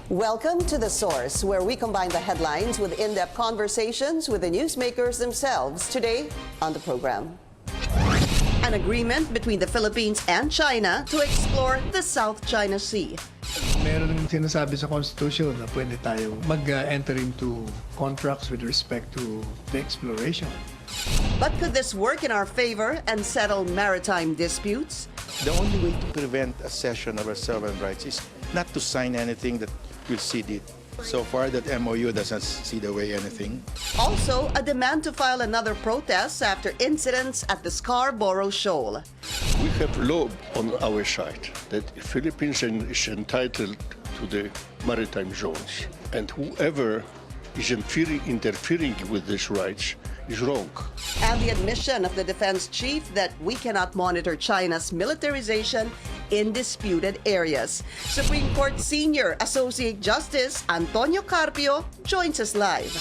Welcome to The Source, where we combine the headlines with in-depth conversations with the newsmakers themselves. Today on the program, an agreement between the Philippines and China to explore the South China Sea. Meron sinasabi sa Constitution na pwede tayo mag-enter into contracts with respect to the exploration. But could this work in our favor and settle maritime disputes? The only way to prevent a cession of our sovereign rights is not to sign anything that will cede it. So far, that MOU doesn't cede away anything. Also, a demand to file another protest after incidents at the Scarborough Shoal. We have law on our side that the Philippines is entitled to the maritime zones, and whoever is interfering with these rights is wrong. And the admission of the defense chief that we cannot monitor China's militarization in disputed areas. Supreme Court Senior Associate Justice Antonio Carpio joins us live.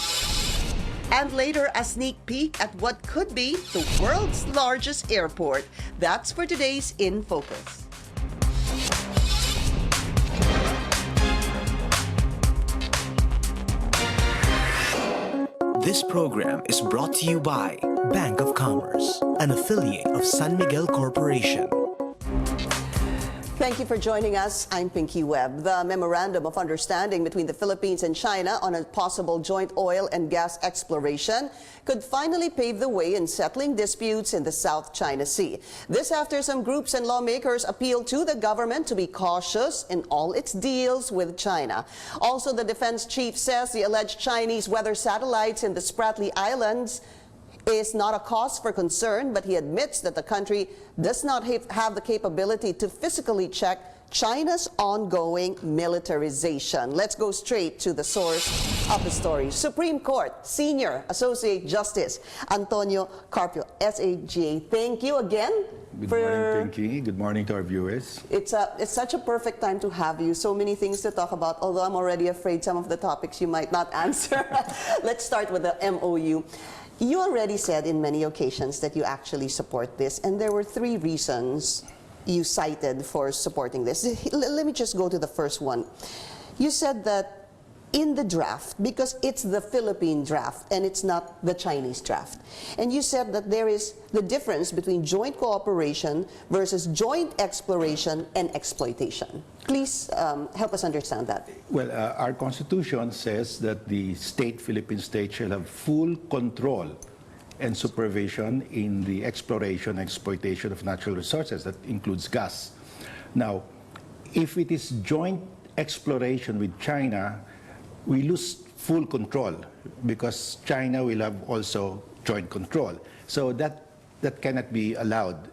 And later, a sneak peek at what could be the world's largest airport. That's for today's In Focus. This program is brought to you by Bank of Commerce, an affiliate of San Miguel Corporation. Thank you for joining us. I'm Pinky Webb. The Memorandum of Understanding between the Philippines and China on a possible joint oil and gas exploration could finally pave the way in settling disputes in the South China Sea. This after some groups and lawmakers appealed to the government to be cautious in all its deals with China. Also, the defense chief says the alleged Chinese weather satellites in the Spratly Islands is not a cause for concern, but he admits that the country does not have the capability to physically check China's ongoing militarization. Let's go straight to the source of the story. Supreme Court Senior Associate Justice Antonio Carpio, SAGA. Thank you again. Good morning, Pinky. Good morning to our viewers. It's such a perfect time to have you. So many things to talk about, although I'm already afraid some of the topics you might not answer. Let's start with the MOU. You already said in many occasions that you actually support this, and there were three reasons you cited for supporting this. Let me just go to the first one. You said that in the draft, because it's the Philippine draft and it's not the Chinese draft, and you said that there is the difference between joint cooperation versus joint exploration and exploitation. Please help us understand that. Well, our Constitution says that the Philippine state shall have full control and supervision in the exploration and exploitation of natural resources. That includes gas. Now, if it is joint exploration with China, we lose full control because China will have also joint control. So that cannot be allowed.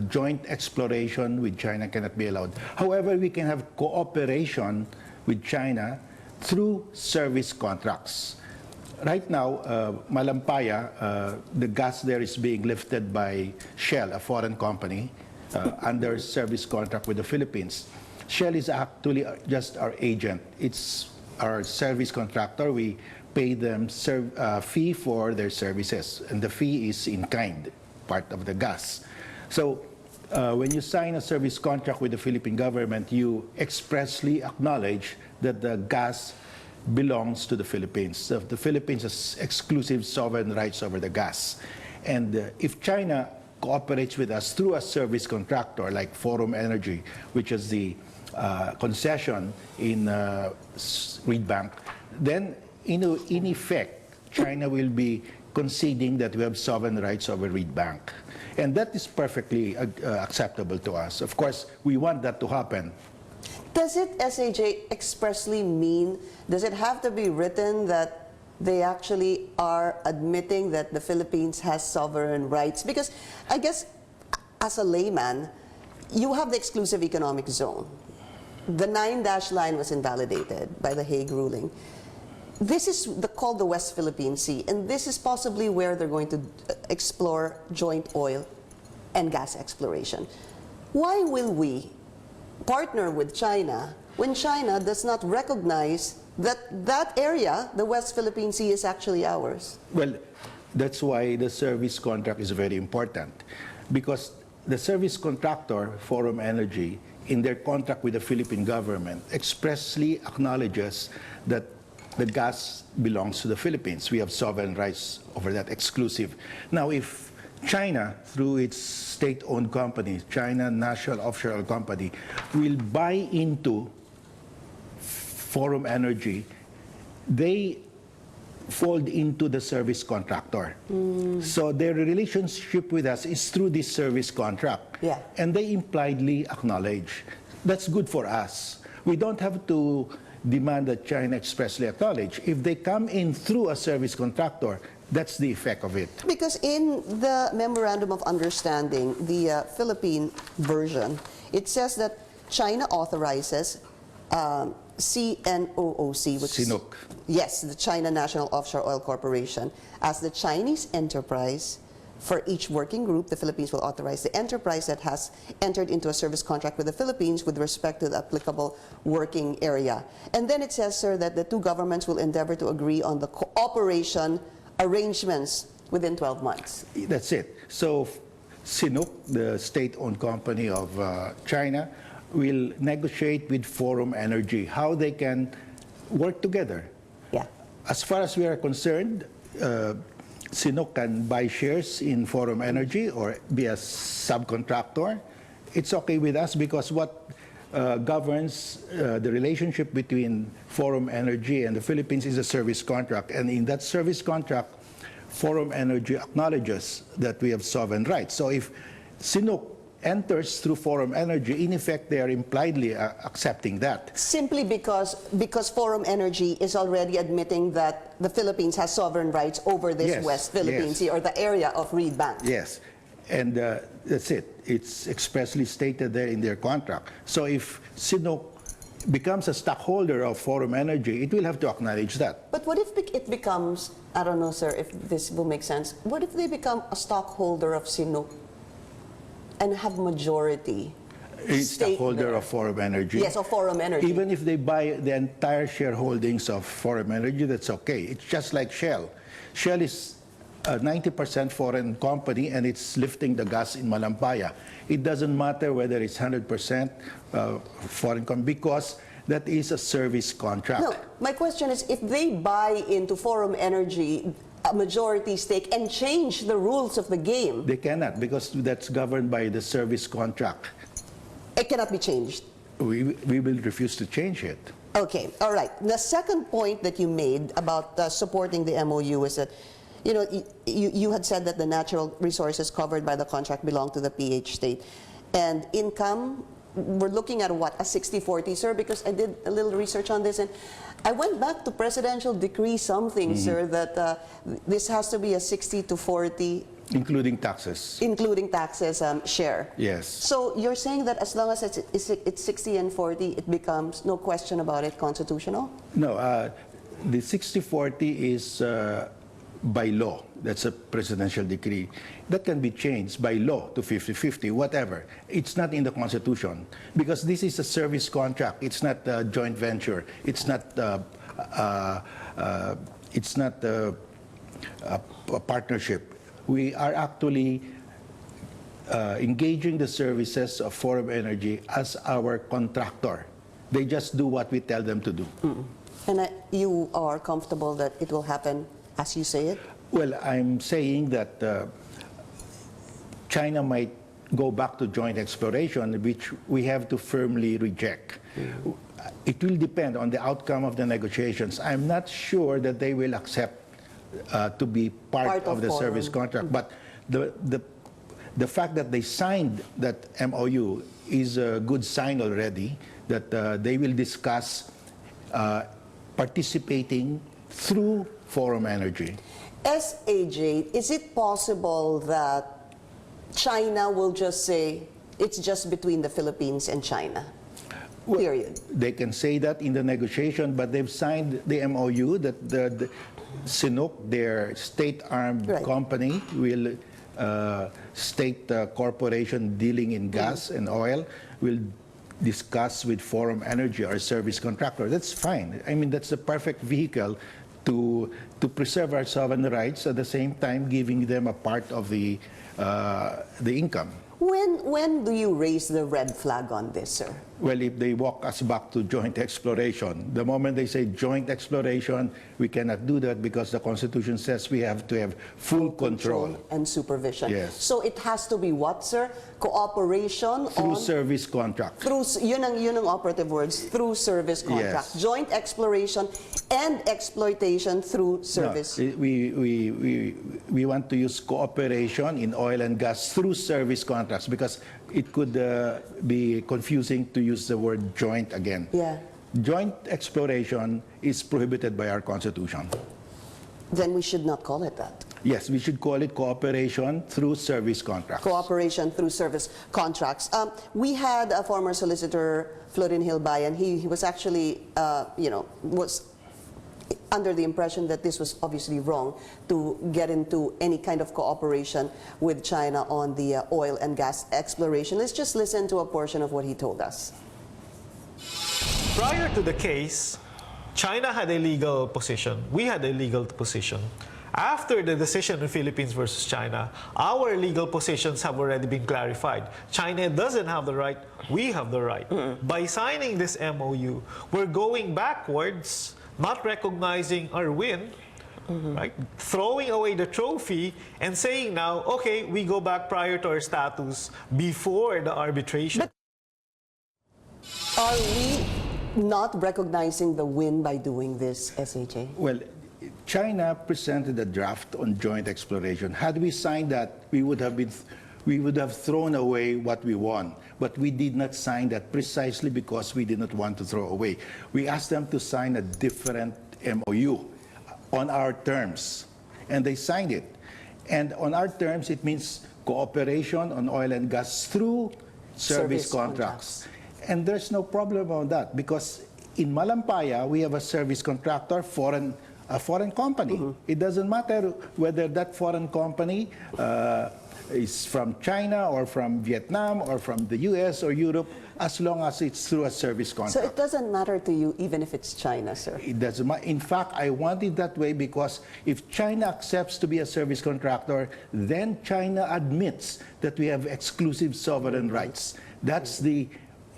Joint exploration with China cannot be allowed. However, we can have cooperation with China through service contracts. Right now, Malampaya, the gas there is being lifted by Shell, a foreign company, under service contract with the Philippines. Shell is actually just our agent. It's our service contractor. We pay them fee for their services, and the fee is in kind, part of the gas. So when you sign a service contract with the Philippine government, you expressly acknowledge that the gas belongs to the Philippines. So the Philippines has exclusive sovereign rights over the gas. And if China cooperates with us through a service contractor like Forum Energy, which is the concession in Reed Bank, then in effect, China will be conceding that we have sovereign rights over Reed Bank. And that is perfectly acceptable to us. Of course, we want that to happen. Does it, SAJ, expressly mean, does it have to be written that they actually are admitting that the Philippines has sovereign rights? Because I guess, as a layman, you have the exclusive economic zone. The 9-dash line was invalidated by the Hague ruling. This is called the West Philippine Sea, and this is possibly where they're going to explore joint oil and gas exploration. Why will we partner with China when China does not recognize that that area, the West Philippine Sea, is actually ours? Well, that's why the service contract is very important, because the service contractor, Forum Energy, in their contract with the Philippine government, expressly acknowledges that the gas belongs to the Philippines. We have sovereign rights over that, exclusive. Now, if China, through its state-owned company, China National Offshore Oil Company, will buy into Forum Energy, they fold into the service contractor. So their relationship with us is through this service contract. Yeah. And they impliedly acknowledge. That's good for us. We don't have to demand that China expressly acknowledge. If they come in through a service contractor, that's the effect of it. Because in the Memorandum of Understanding, the Philippine version, it says that China authorizes CNOOC, which is, CNOOC. yes, the China National Offshore Oil Corporation, as the Chinese enterprise. For each working group, the Philippines will authorize the enterprise that has entered into a service contract with the Philippines with respect to the applicable working area. And then it says, sir, that the two governments will endeavor to agree on the cooperation arrangements within 12 months. That's it. So CNOOC, the state-owned company of China, will negotiate with Forum Energy how they can work together. Yeah. As far as we are concerned, CNOOC can buy shares in Forum Energy or be a subcontractor. It's okay with us because what governs the relationship between Forum Energy and the Philippines is a service contract. And in that service contract, Forum Energy acknowledges that we have sovereign rights. So if CNOOC enters through Forum Energy, in effect, they are impliedly accepting that. Simply because Forum Energy is already admitting that the Philippines has sovereign rights over this Yes, West Philippine yes. Sea or the area of Reed Bank. Yes, and that's it. It's expressly stated there in their contract. So if CNOOC becomes a stockholder of Forum Energy, it will have to acknowledge that. But what if it becomes, I don't know, sir, if this will make sense, what if they become a stockholder of CNOOC and have majority It's stake stockholder there? of Forum Energy. Yes, of Forum Energy. Even if they buy the entire shareholdings of Forum Energy, that's okay. It's just like Shell. Shell is a 90% foreign company and it's lifting the gas in Malampaya. It doesn't matter whether it's 100% foreign company because that is a service contract. No, my question is if they buy into Forum Energy a majority stake and change the rules of the game, They cannot because that's governed by the service contract. it cannot be changed. We will refuse to change it. Okay, all right. The second point that you made about supporting the MOU is that, you know, you had said that the natural resources covered by the contract belong to the PH state. And income, we're looking at what, a 60-40, sir? Because I did a little research on this and I went back to presidential decree something, sir, that this has to be a 60-40, Including taxes. including taxes share. Yes. So you're saying that as long as it's 60 and 40, it becomes, no question about it, constitutional? No, the 60-40 is by law. That's a presidential decree. That can be changed by law to 50-50, whatever. It's not in the Constitution because this is a service contract. It's not a joint venture. It's not a partnership. We are actually engaging the services of Forum Energy as our contractor. They just do what we tell them to do. And you are comfortable that it will happen as you say it? Well, I'm saying that China might go back to joint exploration, which we have to firmly reject. It will depend on the outcome of the negotiations. I'm not sure that they will accept to be part of the Forum. service contract, but the fact that they signed that MOU is a good sign already that they will discuss participating through Forum Energy. SAJ, is it possible that China will just say it's just between the Philippines and China? Well, Period. They can say that in the negotiation, but they've signed the MOU that the CNOOC, their state-armed Right. company, will state corporation dealing in gas and oil, will discuss with Forum Energy, our service contractor. That's fine. I mean, that's the perfect vehicle to preserve our sovereign rights at the same time giving them a part of the income. When do you raise the red flag on this, sir? Well, if they walk us back to joint exploration, the moment they say joint exploration, we cannot do that because the Constitution says we have to have full control. And supervision. Yes. So it has to be what, sir? Cooperation Through on... service contract. Through, yun ang operative words, through service contract. Yes. Joint exploration and exploitation through service. No, we want to use cooperation in oil and gas through service contracts because it could be confusing to use the word joint again. Yeah. Joint exploration is prohibited by our Constitution. Then we should not call it that. Yes, we should call it cooperation through service contracts. Cooperation through service contracts. We had a former solicitor, Florin Hilbayan. He was actually, was under the impression that this was obviously wrong to get into any kind of cooperation with China on the oil and gas exploration. Let's just listen to a portion of what he told us. Prior to the case, China had a legal position. We had a legal position. After the decision in Philippines versus China, our legal positions have already been clarified. China doesn't have the right, we have the right. By signing this MOU, we're going backwards, not recognizing our win, right? Throwing away the trophy and saying now, okay, we go back prior to our status before the arbitration. Are we not recognizing the win by doing this, SAJ? Well, China presented a draft on joint exploration. Had we signed that, we would have thrown away what we won. But we did not sign that precisely because we did not want to throw away. We asked them to sign a different MOU on our terms, and they signed it. And on our terms, it means cooperation on oil and gas through service contracts. And there's no problem about that because in Malampaya, we have a service contractor, a foreign company. It doesn't matter whether that foreign company is from China or from Vietnam or from the US or Europe, as long as it's through a service contract. So it doesn't matter to you even if it's China, sir? It doesn't matter. In fact, I want it that way because if China accepts to be a service contractor, then China admits that we have exclusive sovereign rights. That's the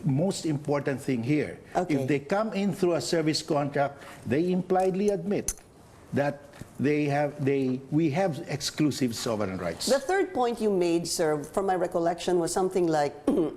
most important thing here. Okay. If they come in through a service contract, they impliedly admit that we have exclusive sovereign rights. The third point you made, sir, from my recollection, was something like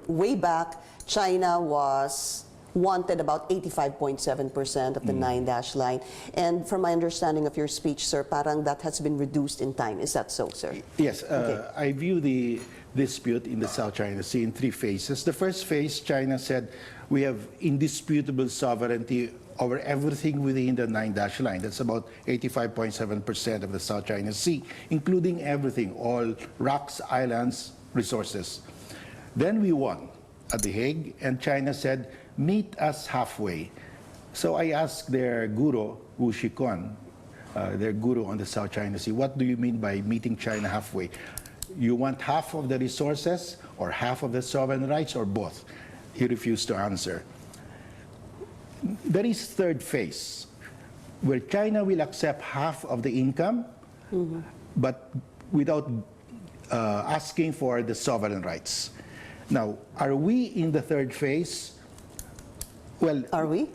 way back, China was wanted about 85.7% of the 9-dash line. And from my understanding of your speech, sir, parang that has been reduced in time. Is that so, sir? Yes. Okay. I view the dispute in the South China Sea in three phases. The first phase, China said, we have indisputable sovereignty over everything within the 9-dash line. That's about 85.7% of the South China Sea, including everything, all rocks, islands, resources. Then we won at The Hague, and China said, meet us halfway. So I asked their guru, Wu Shikon, their guru on the South China Sea, what do you mean by meeting China halfway? You want half of the resources or half of the sovereign rights or both? He refused to answer. There is third phase, where China will accept half of the income, but without asking for the sovereign rights. Now, are we in the third phase? Well, Are we?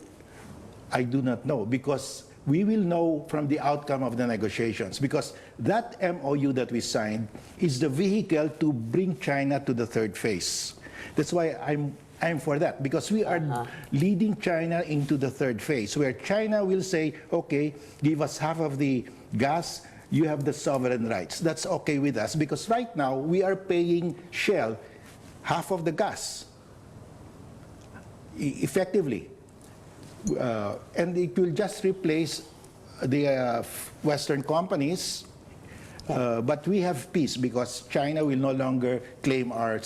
I do not know, because we will know from the outcome of the negotiations, because that MOU that we signed is the vehicle to bring China to the third phase. That's why I'm for that, because we are leading China into the third phase, where China will say, okay, give us half of the gas, you have the sovereign rights. That's okay with us, because right now we are paying Shell half of the gas, effectively. And it will just replace the Western companies, but we have peace because China will no longer claim our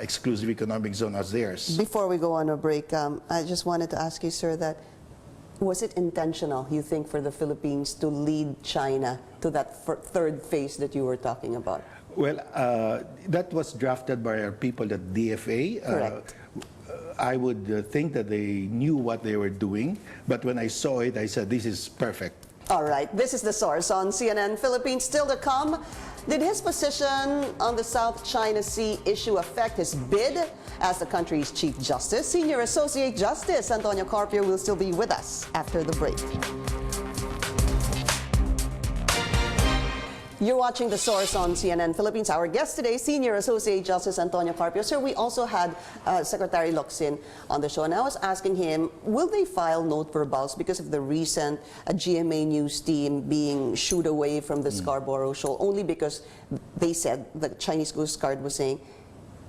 exclusive economic zone as theirs. Before we go on a break, I just wanted to ask you, sir, that was it intentional, you think, for the Philippines to lead China to that third phase that you were talking about? Well, that was drafted by our people at DFA. Correct. I would think that they knew what they were doing, but when I saw it, I said, this is perfect. All right, this is The Source on CNN Philippines. Still to come, did his position on the South China Sea issue affect his bid as the country's Chief Justice? Senior Associate Justice Antonio Carpio will still be with us after the break. You're watching The Source on CNN Philippines. Our guest today, Senior Associate Justice Antonio Carpio. Sir, we also had Secretary Locsin on the show, and I was asking him, will they file note verbals because of the recent GMA News team being shooed away from the Scarborough Shoal, only because they said, the Chinese Coast Guard was saying,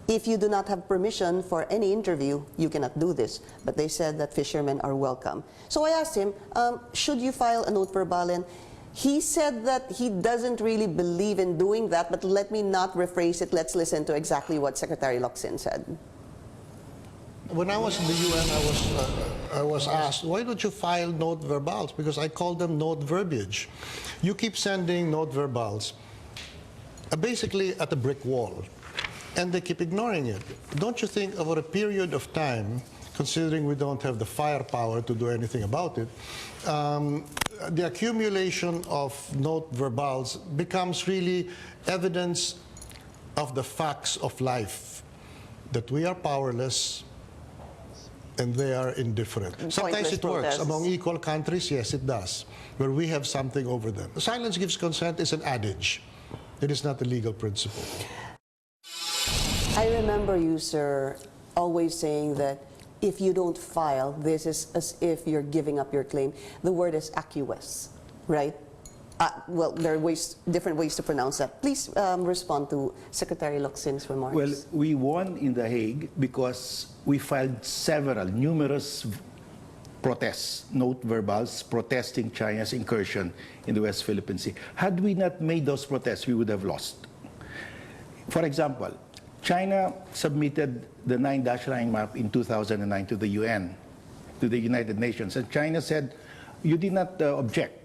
if you do not have permission for any interview, you cannot do this. But they said that fishermen are welcome. So I asked him, should you file a note verbal? And he said that he doesn't really believe in doing that, but let me not rephrase it. Let's listen to exactly what Secretary Locsin said. When I was in the UN, I was asked, why don't you file note verbals? Because I call them note verbiage. You keep sending note verbals, basically at a brick wall, and they keep ignoring it. Don't you think over a period of time, considering we don't have the firepower to do anything about it, the accumulation of note verbals becomes really evidence of the facts of life, that we are powerless and they are indifferent. Sometimes it works. Among equal countries, yes, it does, where we have something over them. Silence gives consent is an adage. It is not a legal principle. I remember you, sir, always saying that if you don't file, this is as if you're giving up your claim. The word is acquiesce, right? Well, there are different ways to pronounce that. Please respond to Secretary Locsin's remarks. Well, we won in The Hague because we filed numerous protests, note verbals, protesting China's incursion in the West Philippine Sea. Had we not made those protests, we would have lost. For example, China submitted the 9-line map in 2009 to the UN, to the United Nations, and China said, you did not object.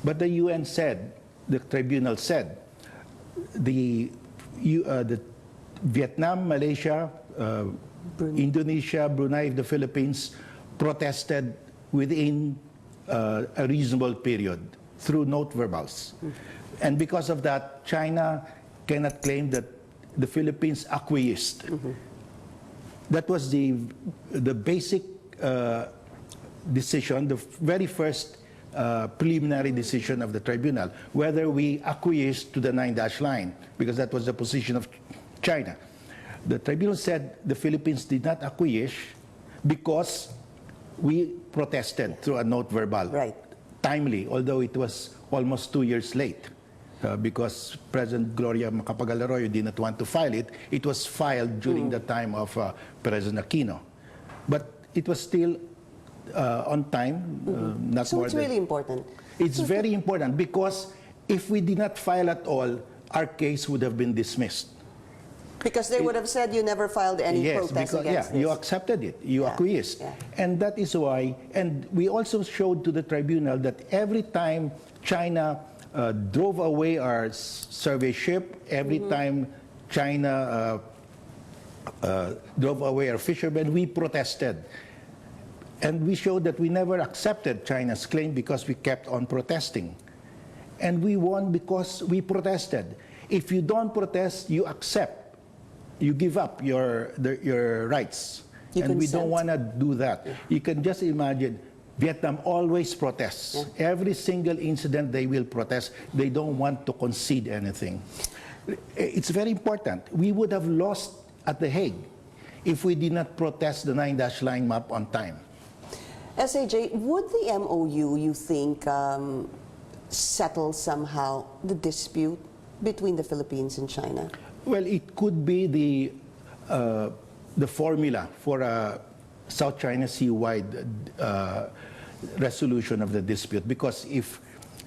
But the UN said, the tribunal said, the Vietnam, Malaysia, Indonesia, Brunei, the Philippines protested within a reasonable period through note verbals. And because of that, China cannot claim that the Philippines acquiesced. That was the basic decision, the very first preliminary decision of the tribunal, whether we acquiesced to the 9-line, because that was the position of China. The tribunal said the Philippines did not acquiesce because we protested through a note verbal. Right. Timely, although it was almost 2 years late. Because President Gloria Macapagal-Arroyo did not want to file it. It was filed during the time of President Aquino. But it was still on time, not so more it's than... really important. It's very important because if we did not file at all, our case would have been dismissed. Because they would have said you never filed any protest against this. You accepted it, you acquiesced. Yeah. And that is why, and we also showed to the tribunal that every time China drove away our survey ship, every time China drove away our fishermen, we protested. And we showed that we never accepted China's claim because we kept on protesting. And we won because we protested. If you don't protest, you accept. You give up your rights. And we don't want to do that. Yeah. You can just imagine, Vietnam always protests. Yeah. Every single incident they will protest. They don't want to concede anything. It's very important. We would have lost at The Hague if we did not protest the 9-line map on time. SAJ, would the MOU, you think, settle somehow the dispute between the Philippines and China? Well, it could be the formula for a South China Sea-wide resolution of the dispute, because if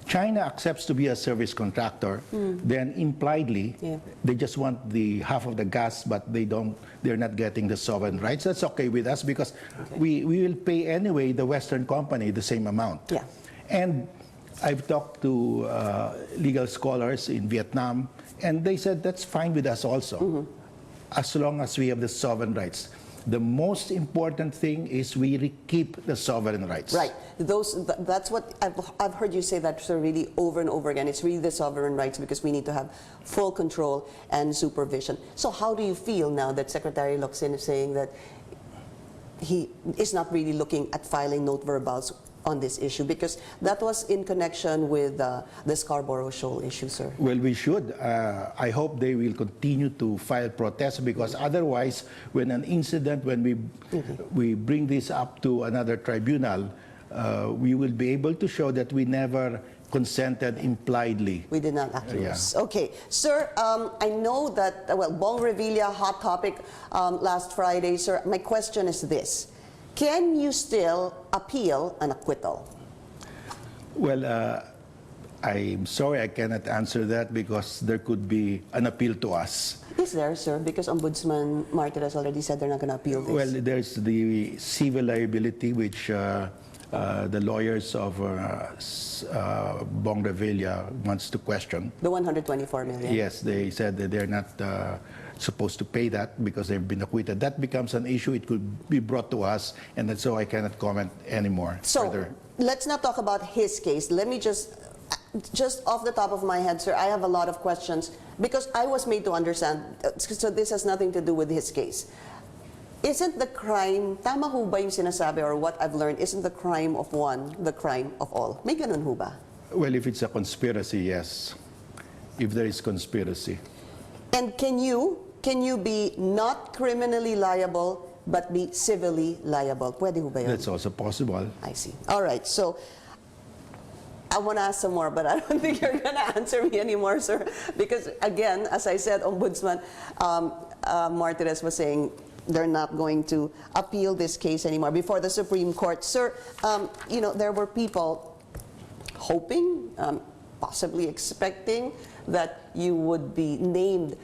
China accepts to be a service contractor, then impliedly they just want the half of the gas, but they're not getting the sovereign rights. That's okay with us because we will pay anyway the Western company the same amount. Yeah. And I've talked to legal scholars in Vietnam, and they said that's fine with us also, as long as we have the sovereign rights. The most important thing is we keep the sovereign rights. Right. That's what I've heard you say that, sir, really over and over again. It's really the sovereign rights because we need to have full control and supervision. So how do you feel now that Secretary Locsin is saying that he is not really looking at filing note verbals on this issue? Because that was in connection with the Scarborough Shoal issue, sir. Well, we should. I hope they will continue to file protests, because otherwise, when an incident, when we bring this up to another tribunal, we will be able to show that we never consented impliedly. We did not accuse. Okay. Sir, I know that, well, Bong Revilla, hot topic last Friday, sir. My question is this. Can you still appeal an acquittal? Well, I'm sorry I cannot answer that, because there could be an appeal to us. Is there, sir? Because Ombudsman Martirez already said they're not going to appeal this. Well, there's the civil liability, which the lawyers of Bong Revilla wants to question. The 124 million? Yes, they said that they're not supposed to pay that because they've been acquitted. That becomes an issue. It could be brought to us, and that's so I cannot comment anymore. So, further. let's not talk about his case. Let me just off the top of my head, sir, I have a lot of questions because I was made to understand, so this has nothing to do with his case. Isn't the crime, tama ho ba yung sinasabi, or what I've learned, isn't the crime of one the crime of all? May ganun ho ba? Well, if it's a conspiracy, yes. If there is conspiracy. And can you be not criminally liable but be civilly liable? Pwede ho ba yun? That's also possible. I see. All right. So, I want to ask some more, but I don't think you're going to answer me anymore, sir. Because, again, as I said, Ombudsman Martirez was saying they're not going to appeal this case anymore before the Supreme Court. Sir, you know, there were people hoping, possibly expecting that you would be named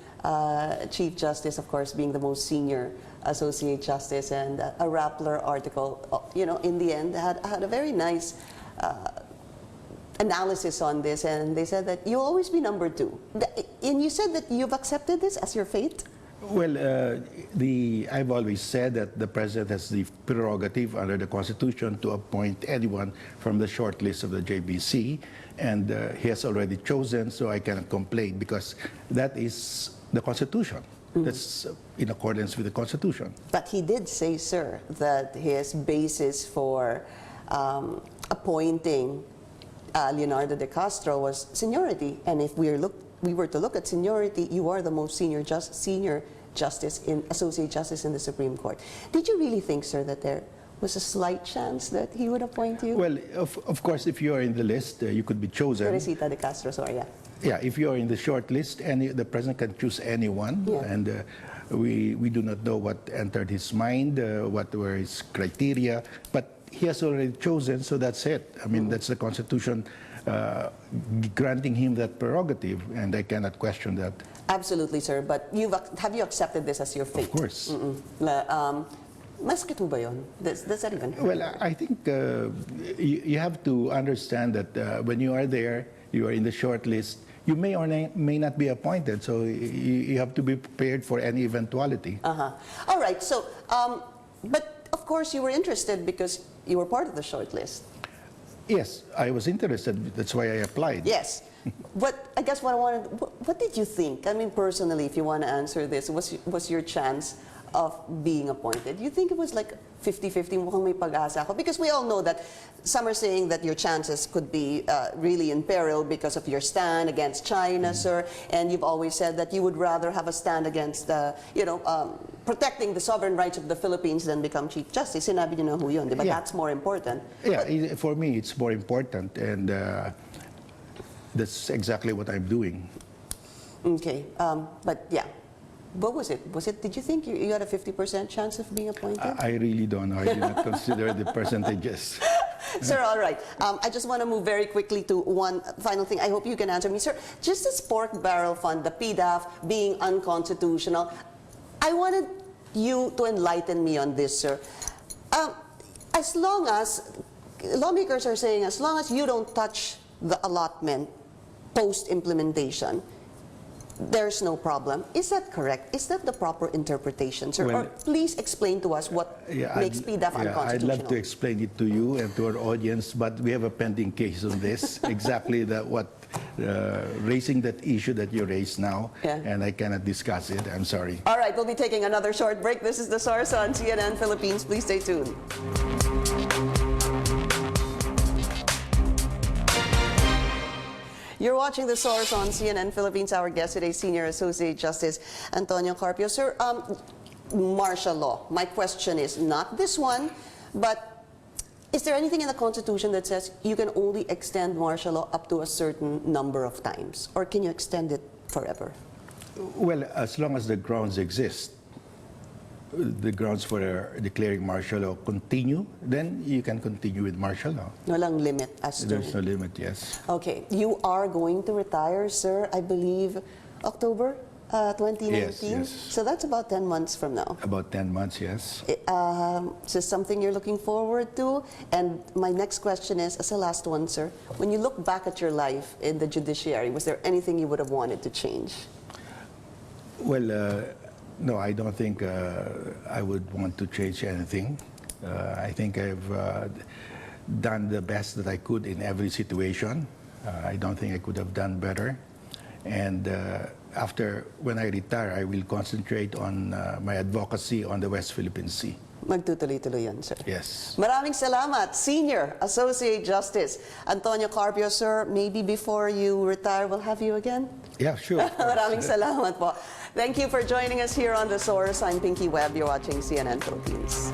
Chief Justice, of course, being the most senior Associate Justice, and a Rappler article, you know, in the end had a very nice analysis on this, and they said that you'll always be number 2. And you said that you've accepted this as your fate? Well, I've always said that the President has the prerogative under the Constitution to appoint anyone from the short list of the JBC, and he has already chosen, so I cannot complain, because that is the Constitution. That's in accordance with the Constitution. But he did say, sir, that his basis for appointing Leonardo de Castro was seniority, and if we were to look at seniority, you are the most senior justice in Associate Justice in the Supreme Court. Did you really think, sir, that there was a slight chance that he would appoint you? Well, of course, if you are in the list, you could be chosen. Teresita de Castro, sorry, yeah. Yeah, if you are in the short list, the President can choose anyone, yeah. And we do not know what entered his mind, what were his criteria, but he has already chosen, so that's it. I mean, that's the Constitution granting him that prerogative, and I cannot question that. Absolutely, sir. But have you accepted this as your fate? Of course. Masakit ho ba yun? Does that even hurt? Well, I think you have to understand that when you are there, you are in the short list, you may or may not be appointed, so you have to be prepared for any eventuality. All right, so, but of course you were interested because you were part of the short list. Yes, I was interested, that's why I applied. Yes, but I guess what did you think? I mean, personally, if you want to answer this, was your chance of being appointed? You think it was like 50-50, mukhang may pag-asa ako? Because we all know that some are saying that your chances could be really in peril because of your stand against China, sir, and you've always said that you would rather have a stand against, protecting the sovereign rights of the Philippines than become Chief Justice. Sinabi niyo na ho yun, di ba? Yeah. That's more important. Yeah, for me, it's more important, and that's exactly what I'm doing. Okay, but yeah. What was it? Did you think you had a 50% chance of being appointed? I really don't know. I did not consider the percentages. Sir, all right. I just want to move very quickly to one final thing. I hope you can answer me. Sir, just this pork barrel fund, the PDAF, being unconstitutional, I wanted you to enlighten me on this, sir. As long as, lawmakers are saying, as long as you don't touch the allotment post-implementation, there's no problem. Is that correct? Is that the proper interpretation, sir? Well, or please explain to us what makes PDAF unconstitutional. I'd love to explain it to you and to our audience, but we have a pending case on this. Exactly raising that issue that you raised now, and I cannot discuss it. I'm sorry. All right, we'll be taking another short break. This is The Source on CNN Philippines. Please stay tuned. You're watching The Source on CNN Philippines. Our guest today, Senior Associate Justice Antonio Carpio. Sir, martial law. My question is not this one, but is there anything in the Constitution that says you can only extend martial law up to a certain number of times? Or can you extend it forever? Well, as long as the grounds exist, the grounds for declaring martial law continue, then you can continue with martial law. Walang limit as to... There's no limit, yes. Okay. You are going to retire, sir, I believe, October 2019? Yes. So that's about 10 months from now. About 10 months, yes. Is this something you're looking forward to? And my next question is, as a last one, sir, when you look back at your life in the judiciary, was there anything you would have wanted to change? Well, no, I don't think I would want to change anything. I think I've done the best that I could in every situation. I don't think I could have done better. And when I retire, I will concentrate on my advocacy on the West Philippine Sea. Magtutuloy-tuloy yan, sir. Yes. Maraming salamat, Senior Associate Justice Antonio Carpio. Sir, maybe before you retire, we'll have you again? Yeah, sure. Maraming salamat po. Thank you for joining us here on The Source. I'm Pinky Webb. You're watching CNN Philippines.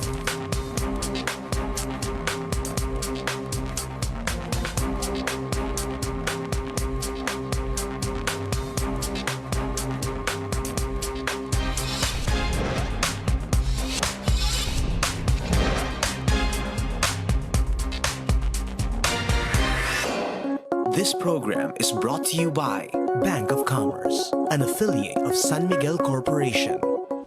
This program is brought to you by Bank of Commerce, an affiliate of San Miguel Corporation.